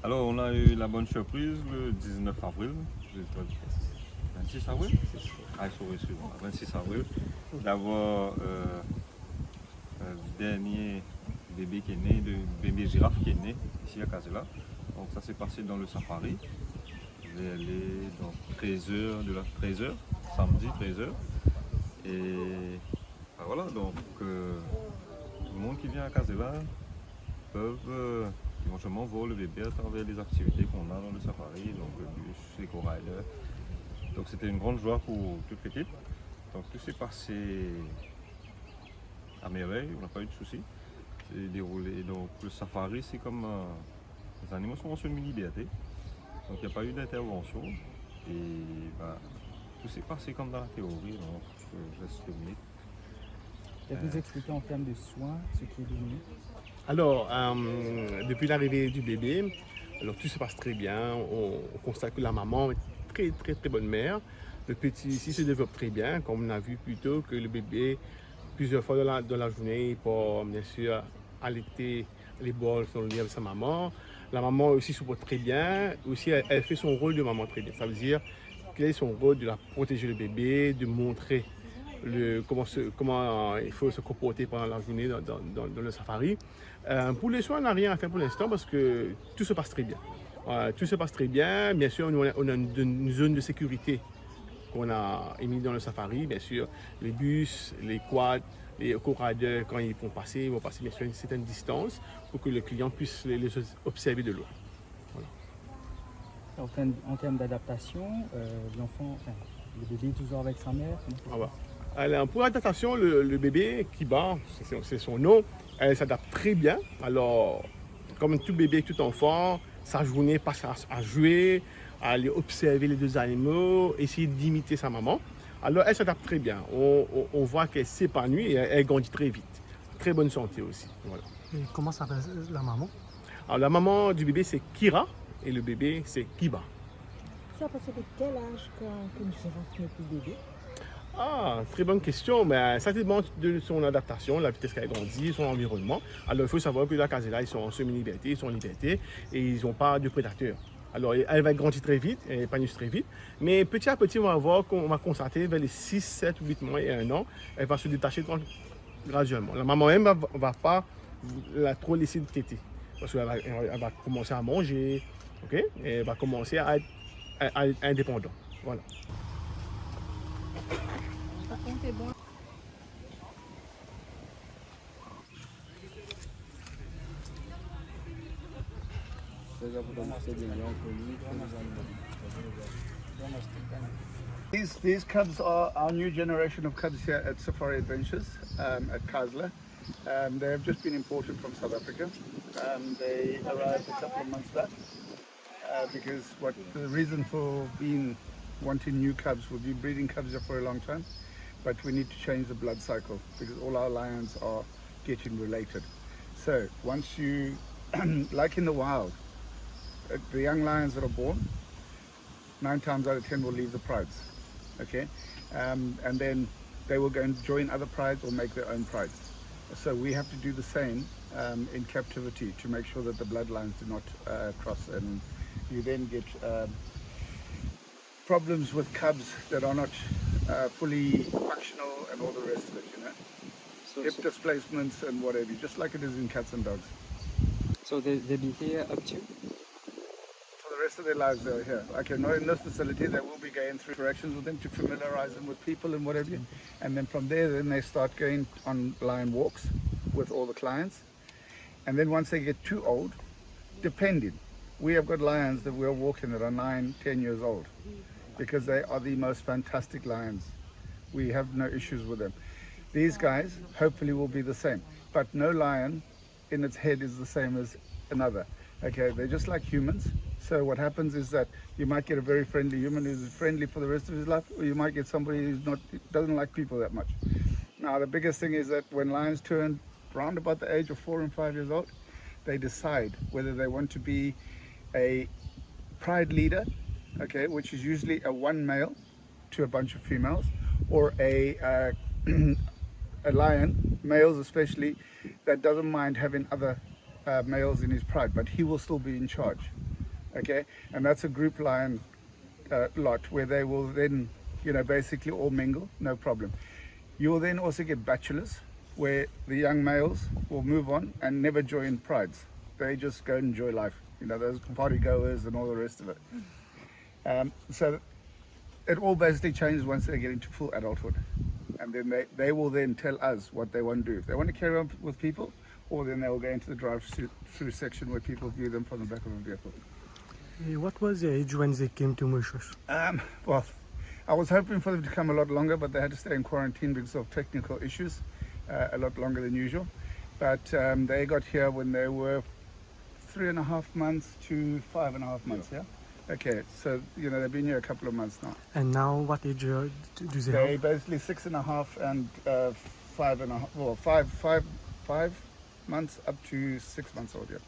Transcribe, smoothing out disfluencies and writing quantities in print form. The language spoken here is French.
Alors, on a eu la bonne surprise le 19 avril, 26 avril? Ah, excusez-moi, 26 avril, d'avoir un dernier bébé qui est né, de bébé girafe qui est né ici à Casela. Donc ça s'est passé dans le safari, vers les 13h, de la 13h, samedi 13h. Et ben voilà, donc tout le monde qui vient à Casela peuvent éventuellement voir le bébé à travers les activités qu'on a dans le safari, donc le bus, les co-riders. Donc c'était une grande joie pour toute l'équipe. Donc tout s'est passé à merveille, on n'a pas eu de soucis. C'est déroulé. Donc le safari, c'est comme les animaux sont en semi-liberté. Donc il n'y a pas eu d'intervention. Et tout s'est passé comme dans la théorie. Donc je laisse Dominique. Vous expliquer en termes de soins ce qui est donné. Alors, depuis l'arrivée du bébé, alors tout se passe très bien. On constate que la maman est très bonne mère. Le petit ici se développe très bien, comme on a vu plus tôt que le bébé, plusieurs fois dans la journée, pour bien sûr allaiter les bols sur le lit avec sa maman. La maman aussi se porte très bien. Aussi, elle fait son rôle de maman très bien. Ça veut dire qu'elle a son rôle de la protéger le bébé, de montrer comment il faut se comporter pendant la journée dans le safari. Pour les soins, on n'a rien à faire pour l'instant parce que tout se passe très bien. Tout se passe très bien. Bien sûr, on a une zone de sécurité qu'on a émis dans le safari. Bien sûr, les bus, les quads, les co-riders, quand ils vont passer bien sûr à une certaine distance pour que le client puisse les observer de loin. Voilà. En termes d'adaptation, le bébé est toujours avec sa mère. Alors, pour l'adaptation, le bébé Kyba, c'est son nom, elle s'adapte très bien. Alors, comme tout bébé, tout enfant, sa journée passe à jouer, à aller observer les deux animaux, essayer d'imiter sa maman. Alors, elle s'adapte très bien. On voit qu'elle s'épanouit et elle grandit très vite. Très bonne santé aussi. Voilà. Et comment s'appelle la maman? Alors, la maman du bébé, c'est Kira et le bébé, c'est Kyba. C'est à partir de quel âge qu'une girafe n'est plus bébé? Ah, très bonne question. Mais ça dépend de son adaptation, la vitesse qu'elle grandit, son environnement. Alors, il faut savoir que la Casela, ils sont en semi-liberté, ils sont en liberté et ils n'ont pas de prédateurs. Alors, elle va grandir très vite, elle épanouit très vite. Mais petit à petit, on va constater vers les 6, 7, 8 mois et 1 an, elle va se détacher graduellement. La maman même ne va pas trop laisser de téter. Parce qu'elle va commencer à manger, okay? Et elle va commencer à être indépendante. Voilà. Par contre, c'est bon. These cubs are our new generation of cubs here at Safari Adventures at Casela. They have just been imported from South Africa. They arrived a couple of months back because the reason for wanting new cubs, we've been breeding cubs here for a long time, but we need to change the blood cycle because all our lions are getting related. So once you, like in the wild, the young lions that are born, 9 times out of 10 will leave the prides, okay? And then they will go and join other prides or make their own prides. So we have to do the same in captivity to make sure that the bloodlines do not cross, and you then get problems with cubs that are not fully functional and all the rest of it, you know. Hip displacements and whatever, just like it is in cats and dogs. So they'll be here up to? For the rest of their lives they're here. Okay, not in this facility, they will be going through interactions with them to familiarize them with people and whatever. And then from there, then they start going on lion walks with all the clients. And then once they get too old, depending, we have got lions that we're walking that are 9, 10 years old because they are the most fantastic lions. We have no issues with them. These guys hopefully will be the same, but no lion in its head is the same as another. Okay, they're just like humans. So what happens is that you might get a very friendly human who's friendly for the rest of his life, or you might get somebody who's doesn't like people that much. Now the biggest thing is that when lions turn around about the age of 4 and 5 years old, they decide whether they want to be a pride leader, okay, which is usually a one male to a bunch of females, or a lion, males especially, that doesn't mind having other males in his pride, but he will still be in charge. Okay, and that's a group lion lot where they will then, basically all mingle, no problem. You will then also get bachelors, where the young males will move on and never join prides. They just go and enjoy life. Those party goers and all the rest of it. So it all basically changes once they get into full adulthood. And then they will then tell us what they want to do. If they want to carry on with people, or then they will go into the drive-through section where people view them from the back of a vehicle. What was the age when they came to Mauritius? Well, I was hoping for them to come a lot longer, but they had to stay in quarantine because of technical issues, a lot longer than usual. But they got here when they were 3.5 months to 5.5 months, yeah? Okay, so, they've been here a couple of months now. And now what age do they They have? basically 6.5 and 5.5, well, five months up to 6 months old, yeah.